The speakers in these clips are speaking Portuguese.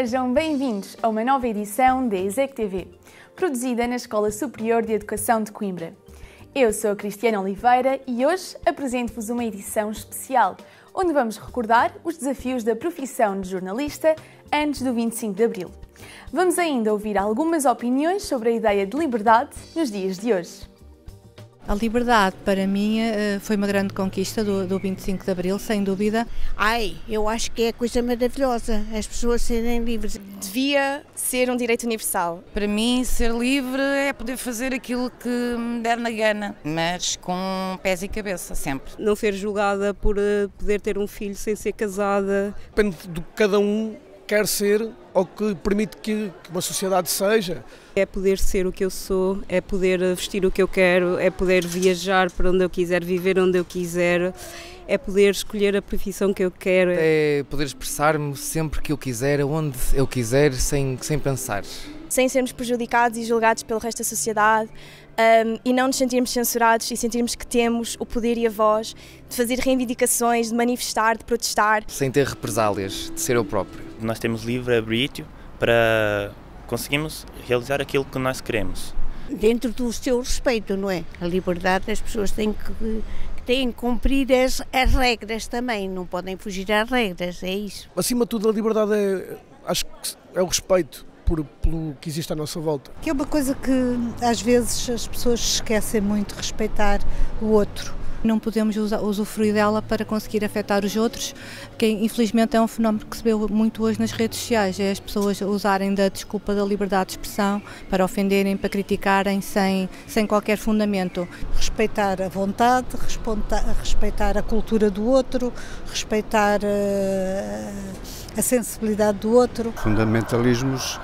Sejam bem-vindos a uma nova edição da ESEC TV, produzida na Escola Superior de Educação de Coimbra. Eu sou a Cristiana Oliveira e hoje apresento-vos uma edição especial, onde vamos recordar os desafios da profissão de jornalista antes do 25 de Abril. Vamos ainda ouvir algumas opiniões sobre a ideia de liberdade nos dias de hoje. A liberdade, para mim, foi uma grande conquista do 25 de Abril, sem dúvida. Eu acho que é coisa maravilhosa, as pessoas serem livres. Devia ser um direito universal. Para mim, ser livre é poder fazer aquilo que me der na gana, mas com pés e cabeça, sempre. Não ser julgada por poder ter um filho sem ser casada. Depende do que cada um quer ser ou que permite que uma sociedade seja. É poder ser o que eu sou, é poder vestir o que eu quero, é poder viajar para onde eu quiser, viver onde eu quiser, é poder escolher a profissão que eu quero. É poder expressar-me sempre que eu quiser, onde eu quiser, sem pensar. Sem sermos prejudicados e julgados pelo resto da sociedade e não nos sentirmos censurados e sentirmos que temos o poder e a voz de fazer reivindicações, de manifestar, de protestar. Sem ter represálias, de ser eu próprio. Nós temos livre arbítrio para conseguirmos realizar aquilo que nós queremos. Dentro do seu respeito, não é? A liberdade, as pessoas têm que cumprir as regras também, não podem fugir às regras, é isso. Acima de tudo, a liberdade acho que é o respeito pelo que existe à nossa volta. Que é uma coisa que às vezes as pessoas esquecem muito, respeitar o outro. Não podemos usufruir dela para conseguir afetar os outros, que infelizmente é um fenómeno que se vê muito hoje nas redes sociais, é as pessoas usarem da desculpa da liberdade de expressão para ofenderem, para criticarem sem qualquer fundamento. Respeitar a vontade, respeitar a cultura do outro, respeitar a sensibilidade do outro. Fundamentalismos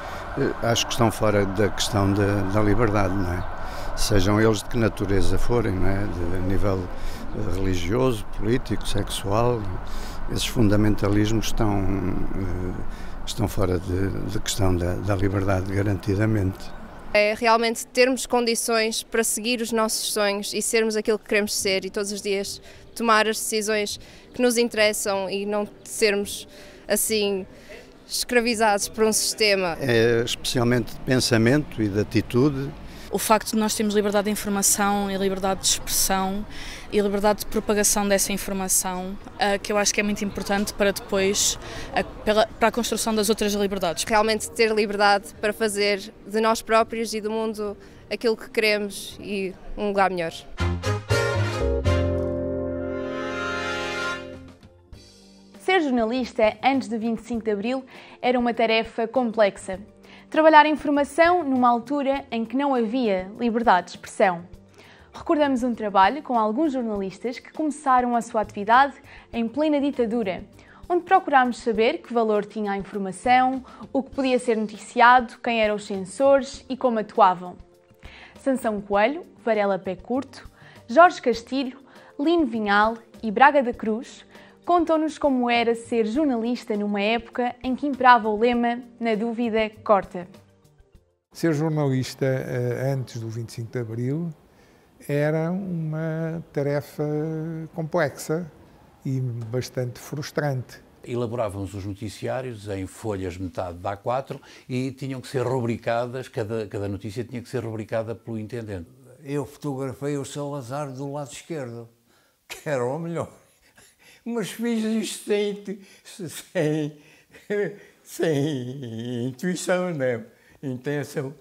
acho que estão fora da questão da liberdade, não é? Sejam eles de que natureza forem, não é? De nível religioso, político, sexual, esses fundamentalismos estão fora de questão da liberdade garantidamente. É realmente termos condições para seguir os nossos sonhos e sermos aquilo que queremos ser e todos os dias tomar as decisões que nos interessam e não sermos assim escravizados por um sistema. É especialmente de pensamento e de atitude. O facto de nós termos liberdade de informação e liberdade de expressão e liberdade de propagação dessa informação, que eu acho que é muito importante para depois, para a construção das outras liberdades. Realmente ter liberdade para fazer de nós próprios e do mundo aquilo que queremos e um lugar melhor. Ser jornalista antes do 25 de Abril era uma tarefa complexa. Trabalhar a informação numa altura em que não havia liberdade de expressão. Recordamos um trabalho com alguns jornalistas que começaram a sua atividade em plena ditadura, onde procurámos saber que valor tinha a informação, o que podia ser noticiado, quem eram os censores e como atuavam. Sansão Coelho, Varela Pé Curto, Jorge Castilho, Lino Vinhal e Braga da Cruz contam-nos como era ser jornalista numa época em que imperava o lema "na dúvida, corta". Ser jornalista antes do 25 de Abril era uma tarefa complexa e bastante frustrante. Elaborávamos os noticiários em folhas metade de A4 e tinham que ser rubricadas, cada notícia tinha que ser rubricada pelo intendente. Eu fotografei o Salazar do lado esquerdo, que era o melhor. Mas fiz isto sem intuição, né? Intenção.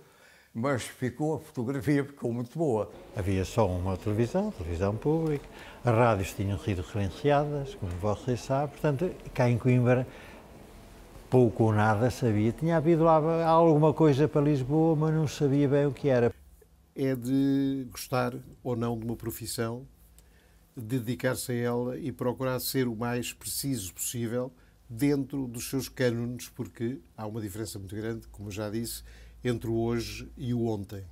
Mas a fotografia ficou muito boa. Havia só uma televisão pública, as rádios tinham sido silenciadas, como vocês sabem, portanto, cá em Coimbra pouco ou nada sabia. Tinha havido alguma coisa para Lisboa, mas não sabia bem o que era. É de gostar ou não de uma profissão, dedicar-se a ela e procurar ser o mais preciso possível dentro dos seus cânones, porque há uma diferença muito grande, como eu já disse, entre o hoje e o ontem.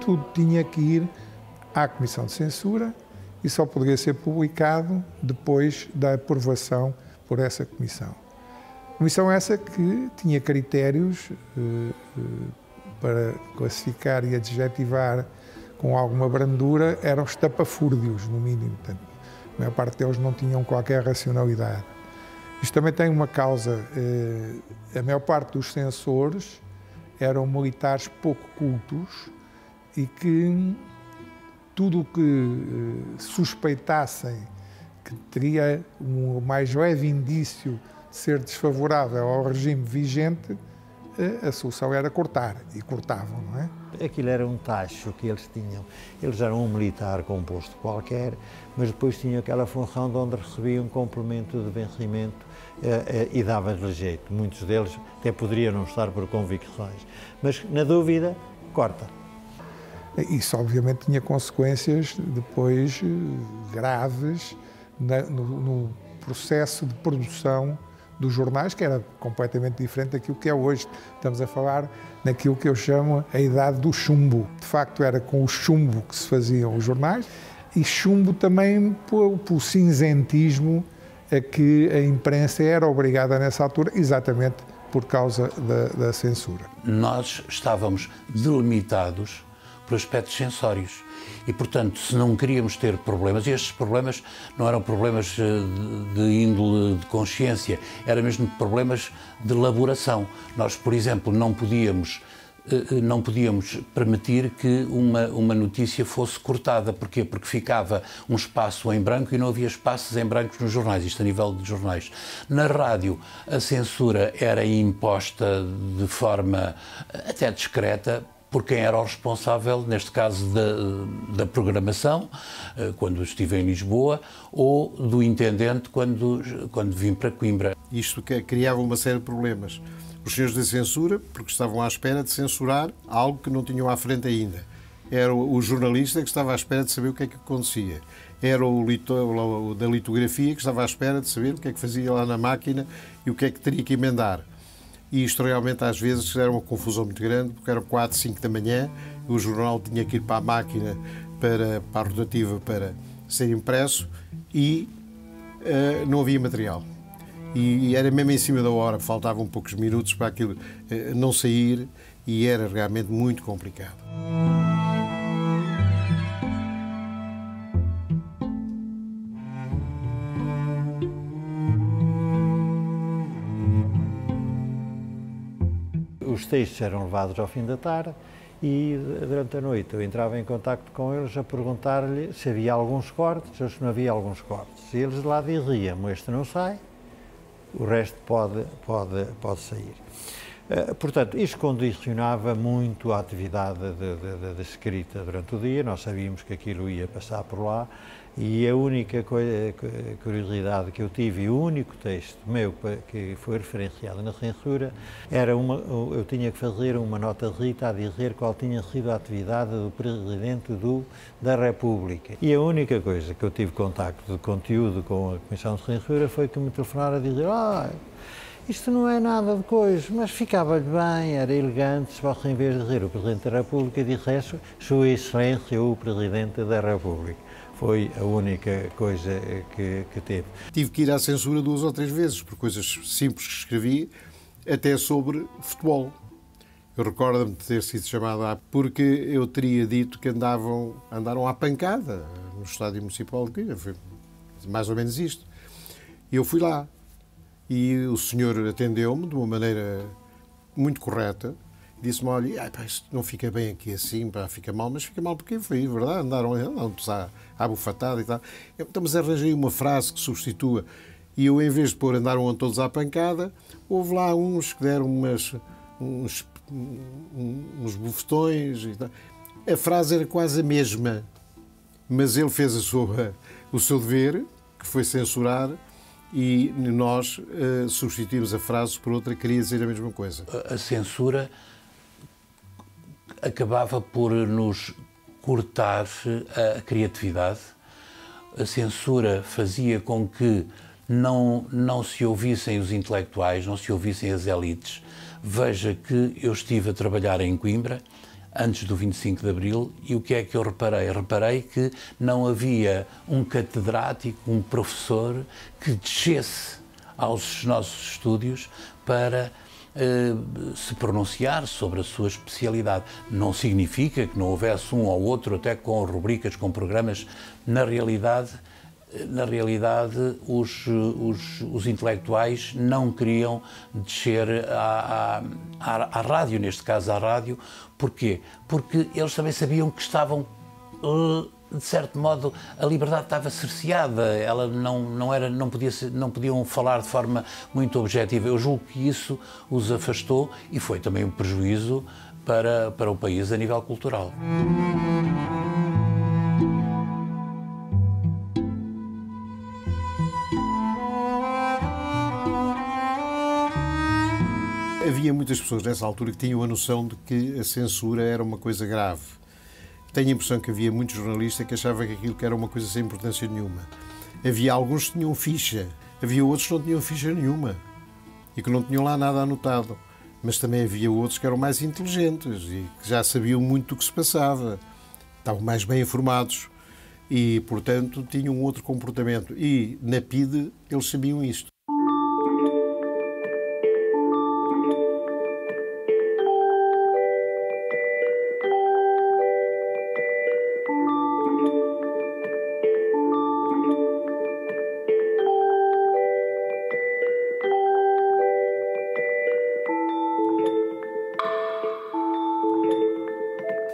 tudo tinha que ir à Comissão de Censura e só poderia ser publicado depois da aprovação por essa Comissão. Comissão essa que tinha critérios para classificar e adjetivar com alguma brandura, eram estapafúrdios, no mínimo. Portanto, a maior parte deles não tinham qualquer racionalidade. Isto também tem uma causa. A maior parte dos censores eram militares pouco cultos e que tudo o que suspeitassem que teria um mais leve indício de ser desfavorável ao regime vigente, a solução era cortar, e cortavam, não é? Aquilo era um tacho que eles tinham. Eles eram um militar com um posto qualquer, mas depois tinham aquela função de onde recebiam um complemento de vencimento e dava-lhe jeito. Muitos deles até poderiam não estar por convicções, mas na dúvida, corta. Isso obviamente tinha consequências depois graves no processo de produção dos jornais, que era completamente diferente daquilo que é hoje. Estamos a falar naquilo que eu chamo a idade do chumbo. De facto, era com o chumbo que se faziam os jornais e chumbo também pelo cinzentismo a que a imprensa era obrigada nessa altura, exatamente por causa da censura. Nós estávamos delimitados por aspectos sensórios. E, portanto, se não queríamos ter problemas, e estes problemas não eram problemas de índole de consciência, eram mesmo problemas de elaboração. Nós, por exemplo, não podíamos permitir que uma notícia fosse cortada. Porquê? Porque ficava um espaço em branco e não havia espaços em branco nos jornais, isto a nível de jornais. Na rádio, a censura era imposta de forma até discreta, por quem era o responsável, neste caso da programação, quando estive em Lisboa, ou do intendente quando vim para Coimbra. Isto criava uma série de problemas. Os senhores da censura, porque estavam à espera de censurar algo que não tinham à frente ainda. Era o jornalista que estava à espera de saber o que é que acontecia. Era o da litografia que estava à espera de saber o que é que fazia lá na máquina e o que é que teria que emendar. E isto realmente às vezes era uma confusão muito grande, porque eram 4, 5 da manhã, o jornal tinha que ir para a máquina, para a rotativa, para ser impresso e não havia material. E era mesmo em cima da hora, faltavam poucos minutos para aquilo não sair e era realmente muito complicado. Os textos eram levados ao fim da tarde e durante a noite eu entrava em contacto com eles a perguntar-lhe se havia alguns cortes ou se não havia alguns cortes. E eles lá diziam, este não sai, o resto pode sair. Portanto, isto condicionava muito a atividade da escrita durante o dia, nós sabíamos que aquilo ia passar por lá e a única curiosidade que eu tive, o único texto meu que foi referenciado na censura, era eu tinha que fazer uma nota Rita a dizer qual tinha sido a atividade do Presidente da República. E a única coisa que eu tive contacto de conteúdo com a Comissão de Censura foi que me telefonaram a dizer isto não é nada de coisa, mas ficava-lhe bem, era elegante, se você em vez de dizer o Presidente da República dissesse Sua Excelência o Presidente da República. Foi a única coisa que teve. Tive que ir à censura 2 ou 3 vezes, por coisas simples que escrevi, até sobre futebol. Eu recordo-me de ter sido chamado lá, porque eu teria dito que andaram à pancada no Estádio Municipal de Coimbra. Foi mais ou menos isto. E eu fui lá. E o senhor atendeu-me de uma maneira muito correta. Disse-me, olha, isto não fica bem aqui assim, fica mal, mas fica mal porque foi verdade, andaram à bufatada e tal. Então, mas arranjei uma frase que substitua. E eu, em vez de pôr andaram todos à pancada, houve lá uns que deram uns bufetões e tal. A frase era quase a mesma, mas ele fez o seu dever, que foi censurar, e nós substituímos a frase por outra que queria dizer a mesma coisa. A censura acabava por nos cortar a criatividade. A censura fazia com que não se ouvissem os intelectuais, não se ouvissem as elites. Veja que eu estive a trabalhar em Coimbra, antes do 25 de Abril, e o que é que eu reparei? Reparei que não havia um catedrático, um professor que descesse aos nossos estúdios para se pronunciar sobre a sua especialidade. Não significa que não houvesse um ou outro, até com rubricas, com programas. Na realidade, os intelectuais não queriam descer à rádio, neste caso à rádio. Porquê? Porque eles também sabiam que estavam, de certo modo, a liberdade estava cerceada, ela não podiam falar de forma muito objetiva. Eu julgo que isso os afastou e foi também um prejuízo para o país a nível cultural. Havia muitas pessoas nessa altura que tinham a noção de que a censura era uma coisa grave. Tenho a impressão que havia muitos jornalistas que achavam que aquilo que era uma coisa sem importância nenhuma. Havia alguns que tinham ficha, havia outros que não tinham ficha nenhuma e que não tinham lá nada anotado. Mas também havia outros que eram mais inteligentes e que já sabiam muito do que se passava, estavam mais bem informados e, portanto, tinham outro comportamento. E na PIDE eles sabiam isto.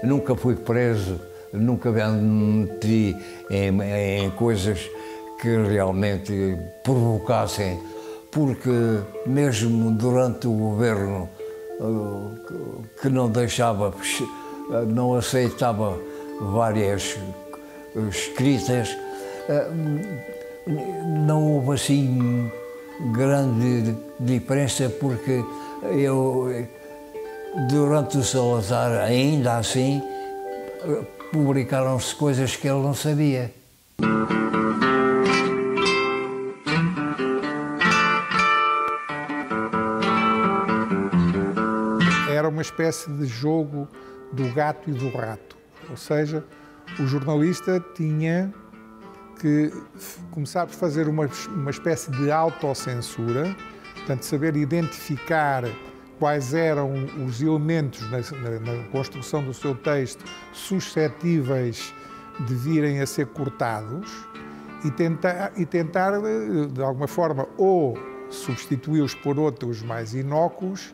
Nunca fui preso, nunca me meti em coisas que realmente provocassem, porque mesmo durante o governo que não deixava, não aceitava várias escritas, não houve assim grande diferença, porque eu, durante o Salazar, ainda assim, publicaram-se coisas que ele não sabia. Era uma espécie de jogo do gato e do rato. Ou seja, o jornalista tinha que começar por fazer uma espécie de autocensura, portanto, saber identificar quais eram os elementos na construção do seu texto suscetíveis de virem a ser cortados e tentar de alguma forma, ou substituí-los por outros mais inócuos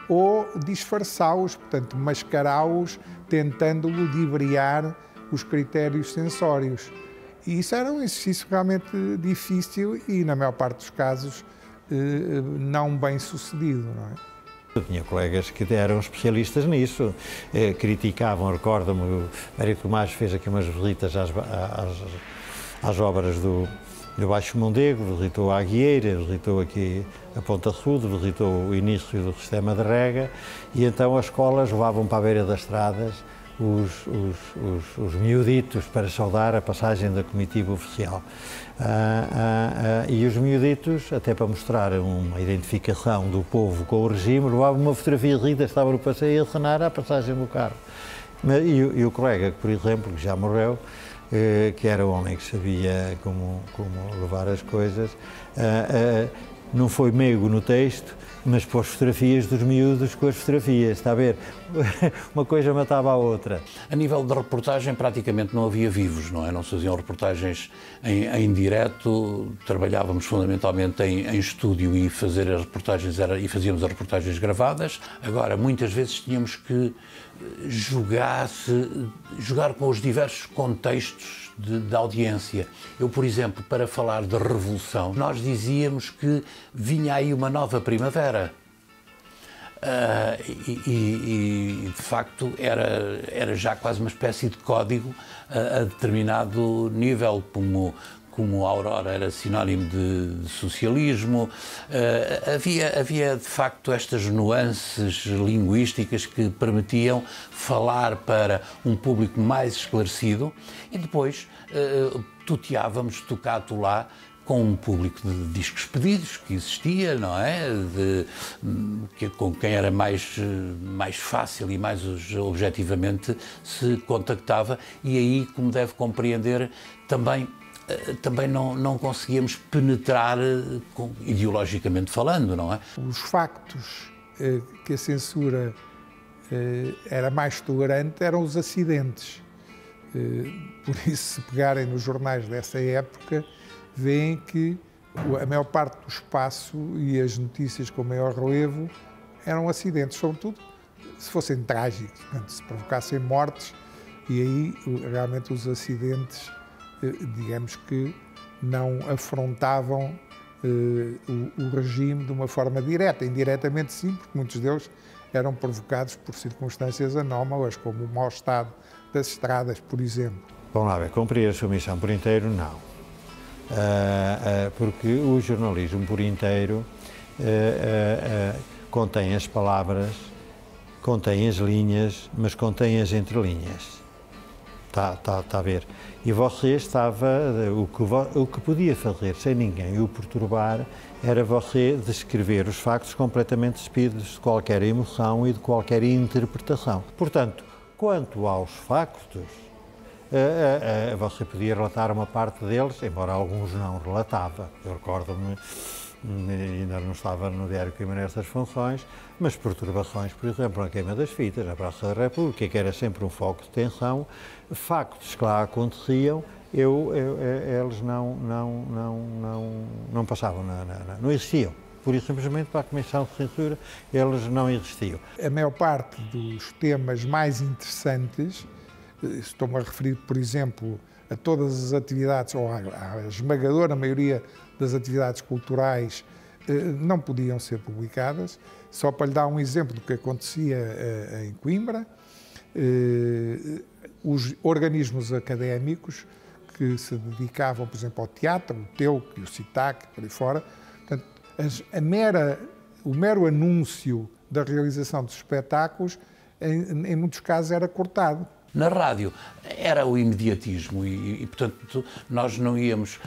ou disfarçá-los, portanto, mascará-los, tentando ludibriar os critérios sensórios. E isso era um exercício realmente difícil e, na maior parte dos casos, não bem sucedido, não é? Eu tinha colegas que eram especialistas nisso, criticavam, recordo-me, o Mário Tomás fez aqui umas visitas às obras do Baixo Mondego, visitou a Aguieira, visitou aqui a Ponta Sul, visitou o início do sistema de rega, e então as escolas levavam para a beira das estradas os miuditos para saudar a passagem da comitiva oficial. E os miuditos, até para mostrar uma identificação do povo com o regime, levavam uma fotografia Rita, estava no passeio a acenar à passagem do carro. E o colega, por exemplo, que já morreu, que era um homem que sabia como levar as coisas, não foi meigo no texto, mas pôs fotografias dos miúdos com as fotografias, está a ver? Uma coisa matava a outra. A nível de reportagem, praticamente não havia vivos, não é? Não se faziam reportagens em direto, trabalhávamos fundamentalmente em estúdio e fazíamos as reportagens gravadas. Agora, muitas vezes tínhamos que jogar com os diversos contextos de audiência. Eu, por exemplo, para falar de revolução, nós dizíamos que vinha aí uma nova primavera. De facto, era já quase uma espécie de código a determinado nível, como a Aurora era sinónimo de socialismo. Havia, de facto, estas nuances linguísticas que permitiam falar para um público mais esclarecido e depois tuteávamos, tocato lá, com um público de discos pedidos que existia, não é? Com quem era mais fácil e mais objetivamente se contactava, e aí, como deve compreender, também não conseguíamos penetrar ideologicamente falando, não é? Os factos que a censura era mais tolerante eram os acidentes. Por isso, se pegarem nos jornais dessa época, veem que a maior parte do espaço e as notícias com maior relevo eram acidentes, sobretudo se fossem trágicos, se provocassem mortes, e aí realmente os acidentes, digamos que não afrontavam o regime de uma forma direta. Indiretamente sim, porque muitos deles eram provocados por circunstâncias anómalas, como o mau estado das estradas, por exemplo. Vamos lá ver, cumprir a sua missão por inteiro, não. Porque o jornalismo por inteiro contém as palavras, contém as linhas, mas contém as entrelinhas. Está a ver? E você estava... O que podia fazer sem ninguém o perturbar era você descrever os factos completamente despidos de qualquer emoção e de qualquer interpretação. Portanto, quanto aos factos, você podia relatar uma parte deles, embora alguns não relatava. Eu recordo-me, ainda não estava no Diário Crime nessas funções, mas perturbações, por exemplo, na queima das fitas, na Praça da República, que era sempre um foco de tensão, factos que lá aconteciam, eles não passavam, não existiam. Pura e simplesmente para a Comissão de Censura, eles não existiam. A maior parte dos temas mais interessantes, estou-me a referir, por exemplo, a todas as atividades, ou à esmagadora maioria das atividades culturais, não podiam ser publicadas. Só para lhe dar um exemplo do que acontecia em Coimbra, os organismos académicos que se dedicavam, por exemplo, ao teatro, o TEUC e o CITAC, por aí fora, portanto, o mero anúncio da realização dos espetáculos, em muitos casos, era cortado. Na rádio era o imediatismo e, portanto, nós não íamos...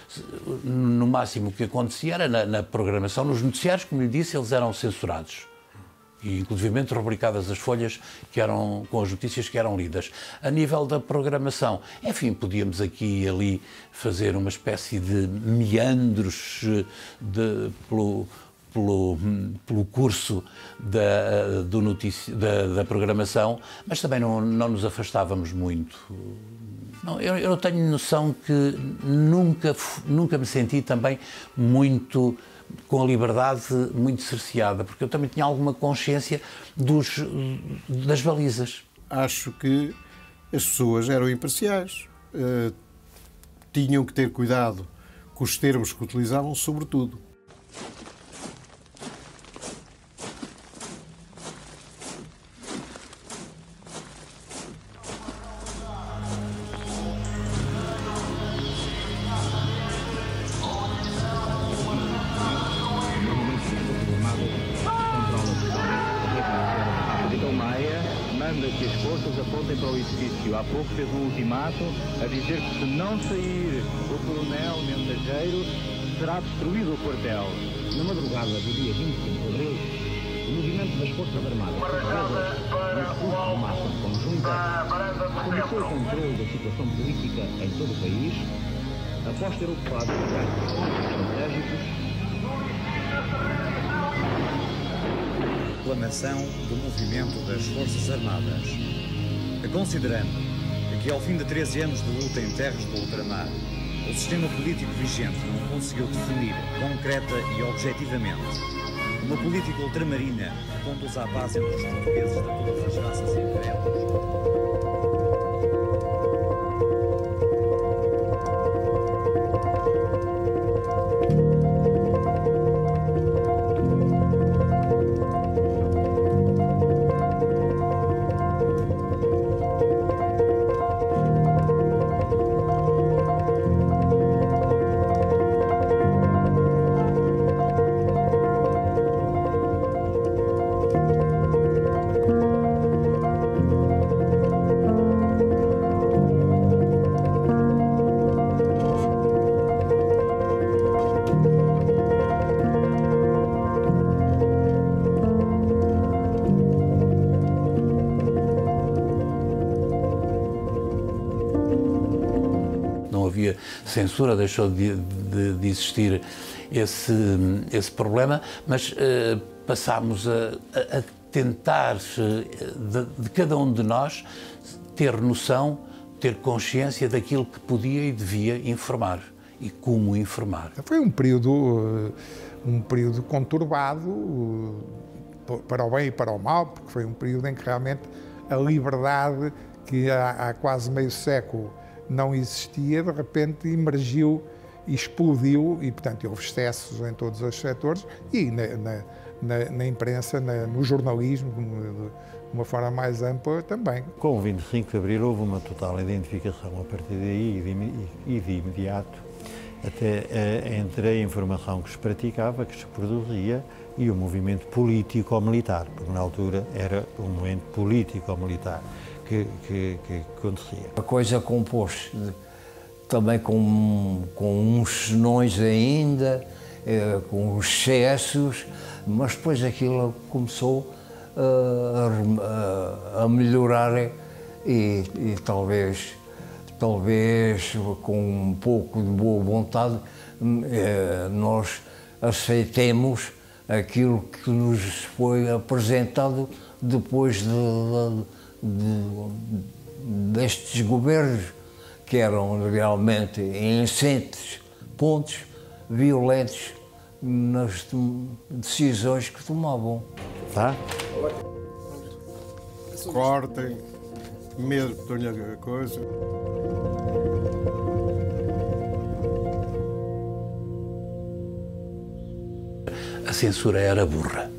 No máximo o que acontecia era na programação, nos noticiários, como lhe disse, eles eram censurados. E, inclusivamente, rubricadas as folhas com as notícias que eram lidas. A nível da programação, enfim, podíamos aqui e ali fazer uma espécie de meandros pelo curso da programação, mas também não nos afastávamos muito. Não, eu tenho noção que nunca me senti também muito com a liberdade muito cerceada, porque eu também tinha alguma consciência das balizas. Acho que as pessoas eram imparciais, tinham que ter cuidado com os termos que utilizavam, sobretudo. Que as forças apontem para o edifício. Há pouco fez um ultimato a dizer que se não sair o coronel Mensageiro, será destruído o quartel. Na madrugada do dia 25 de abril, o movimento das Forças Armadas Portuguesas, no curso de massa conjunta, começou o controle da situação política em todo o país, após ter ocupado locais estratégicos. Proclamação do movimento das Forças Armadas. Considerando que ao fim de 13 anos de luta em terras do ultramar, o sistema político vigente não conseguiu definir concreta e objetivamente uma política ultramarina que conduza à paz entre os portugueses de todas as raças e credos. havia censura, deixou de existir esse problema, mas passámos a tentar, de cada um de nós, ter noção, ter consciência daquilo que podia e devia informar e como informar. Foi um período conturbado, para o bem e para o mal, porque foi um período em que realmente a liberdade, que há quase meio século não existia, de repente emergiu e explodiu, e portanto houve excessos em todos os setores e na imprensa, no jornalismo, de uma forma mais ampla também. Com o 25 de Abril houve uma total identificação a partir daí e de imediato, até entre a informação que se praticava, que se produzia, e o movimento político-militar, porque na altura era um movimento político-militar que acontecia. A coisa compôs também com uns senões ainda, com excessos, mas depois aquilo começou a melhorar e talvez com um pouco de boa vontade nós aceitemos aquilo que nos foi apresentado depois destes governos, que eram realmente incêndios, pontos violentos nas decisões que tomavam. Tá? Cortem, mesmo ponha a coisa. A censura era burra.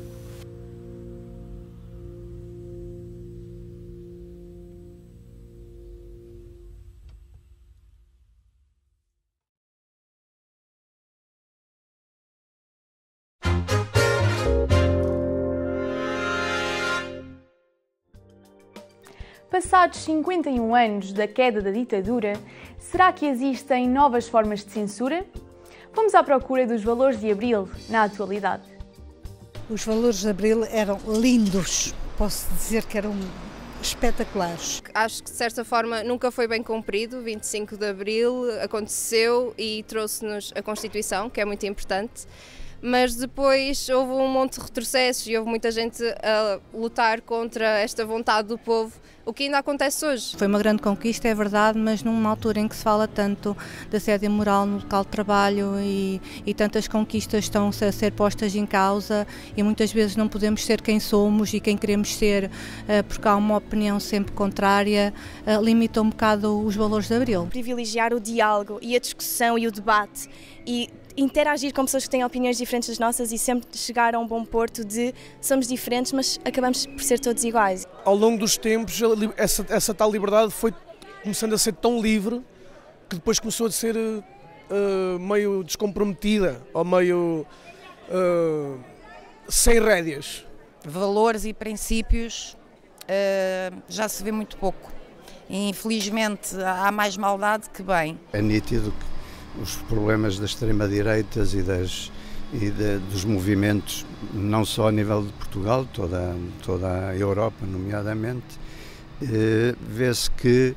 Passados 51 anos da queda da ditadura, será que existem novas formas de censura? Vamos à procura dos valores de Abril na atualidade. Os valores de Abril eram lindos, posso dizer que eram espetaculares. Acho que de certa forma nunca foi bem cumprido. 25 de Abril aconteceu e trouxe-nos a Constituição, que é muito importante. Mas depois houve um monte de retrocessos e houve muita gente a lutar contra esta vontade do povo, o que ainda acontece hoje. Foi uma grande conquista, é verdade, mas numa altura em que se fala tanto de assédio moral no local de trabalho e tantas conquistas estão a ser postas em causa e muitas vezes não podemos ser quem somos e quem queremos ser, porque há uma opinião sempre contrária, limita um bocado os valores de Abril. Privilegiar o diálogo e a discussão e o debate e interagir com pessoas que têm opiniões diferentes das nossas e sempre chegar a um bom porto de somos diferentes, mas acabamos por ser todos iguais. Ao longo dos tempos, essa tal liberdade foi começando a ser tão livre que depois começou a ser meio descomprometida ou meio sem rédeas. Valores e princípios já se vê muito pouco. E, infelizmente há mais maldade que bem. É nítido que os problemas da extrema-direita e dos movimentos, não só a nível de Portugal, toda a Europa, nomeadamente, vê-se que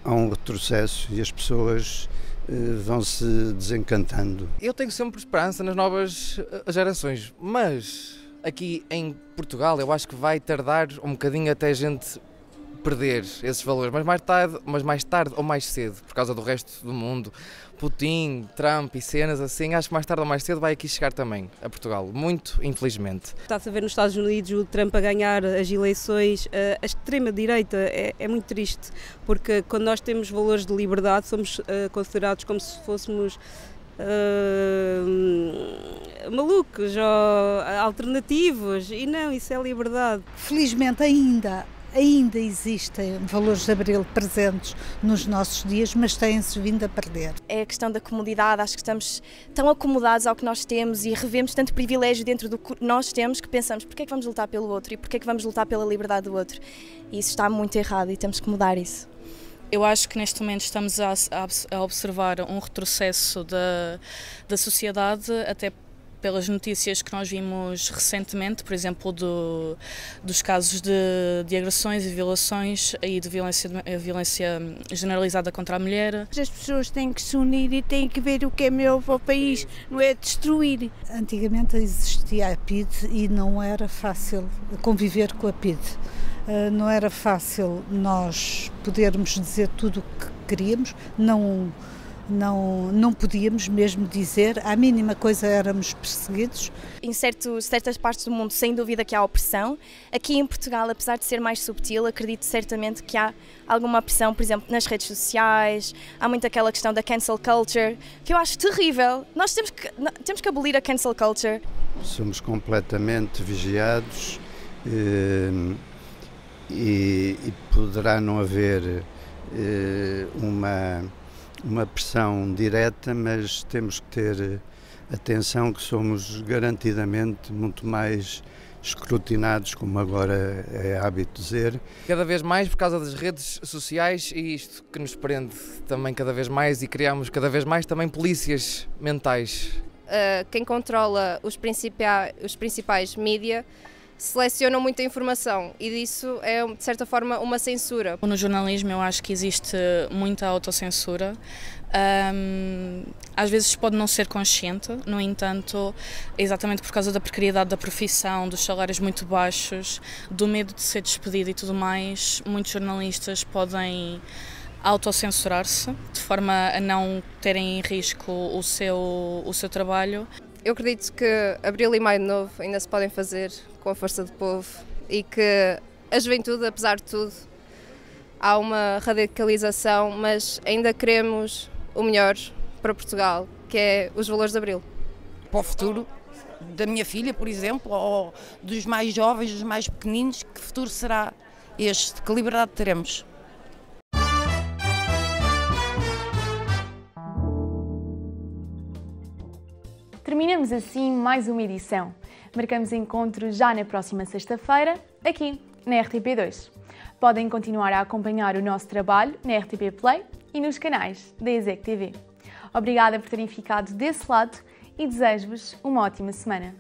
há um retrocesso e as pessoas vão se desencantando. Eu tenho sempre esperança nas novas gerações, mas aqui em Portugal eu acho que vai tardar um bocadinho até a gente perder esses valores, mas mais tarde ou mais cedo, por causa do resto do mundo, Putin, Trump e cenas assim, acho que mais tarde ou mais cedo vai aqui chegar também a Portugal, muito infelizmente. Está-se a ver nos Estados Unidos o Trump a ganhar as eleições, a extrema-direita é muito triste, porque quando nós temos valores de liberdade somos considerados como se fôssemos malucos ou alternativos, e não, isso é liberdade. Felizmente ainda existem valores de Abril presentes nos nossos dias, mas têm-se vindo a perder. É a questão da comodidade, acho que estamos tão acomodados ao que nós temos e revemos tanto privilégio dentro do que nós temos que pensamos porque é que vamos lutar pelo outro e porque é que vamos lutar pela liberdade do outro. E isso está muito errado e temos que mudar isso. Eu acho que neste momento estamos a observar um retrocesso da sociedade, até pelas notícias que nós vimos recentemente, por exemplo, dos casos de agressões e violações e de violência generalizada contra a mulher. As pessoas têm que se unir e têm que ver o que é melhor para o país, não é destruir. Antigamente existia a PID e não era fácil conviver com a PID. Não era fácil nós podermos dizer tudo o que queríamos, não podíamos mesmo dizer, à mínima coisa éramos perseguidos. Em certas partes do mundo, sem dúvida que há opressão. Aqui em Portugal, apesar de ser mais subtil, acredito certamente que há alguma opressão, por exemplo, nas redes sociais. Há muito aquela questão da cancel culture, que eu acho terrível. Nós temos que abolir a cancel culture. Somos completamente vigiados e poderá não haver uma pressão direta, mas temos que ter atenção que somos garantidamente muito mais escrutinados, como agora é hábito dizer. Cada vez mais por causa das redes sociais e isto que nos prende também cada vez mais e criamos cada vez mais também polícias mentais. Quem controla os principais mídia selecionam muita informação e disso é, de certa forma, uma censura. No jornalismo eu acho que existe muita autocensura. Às vezes pode não ser consciente, no entanto, exatamente por causa da precariedade da profissão, dos salários muito baixos, do medo de ser despedido e tudo mais, muitos jornalistas podem autocensurar-se, de forma a não terem em risco o seu trabalho. Eu acredito que Abril e Maio de Novo ainda se podem fazer com a força do povo e que a juventude, apesar de tudo, há uma radicalização, mas ainda queremos o melhor para Portugal, que é os valores de Abril. Para o futuro da minha filha, por exemplo, ou dos mais jovens, dos mais pequeninos, que futuro será este? Que liberdade teremos? Terminamos assim mais uma edição. Marcamos encontro já na próxima sexta-feira, aqui na RTP2. Podem continuar a acompanhar o nosso trabalho na RTP Play e nos canais da ESEC TV. Obrigada por terem ficado desse lado e desejo-vos uma ótima semana.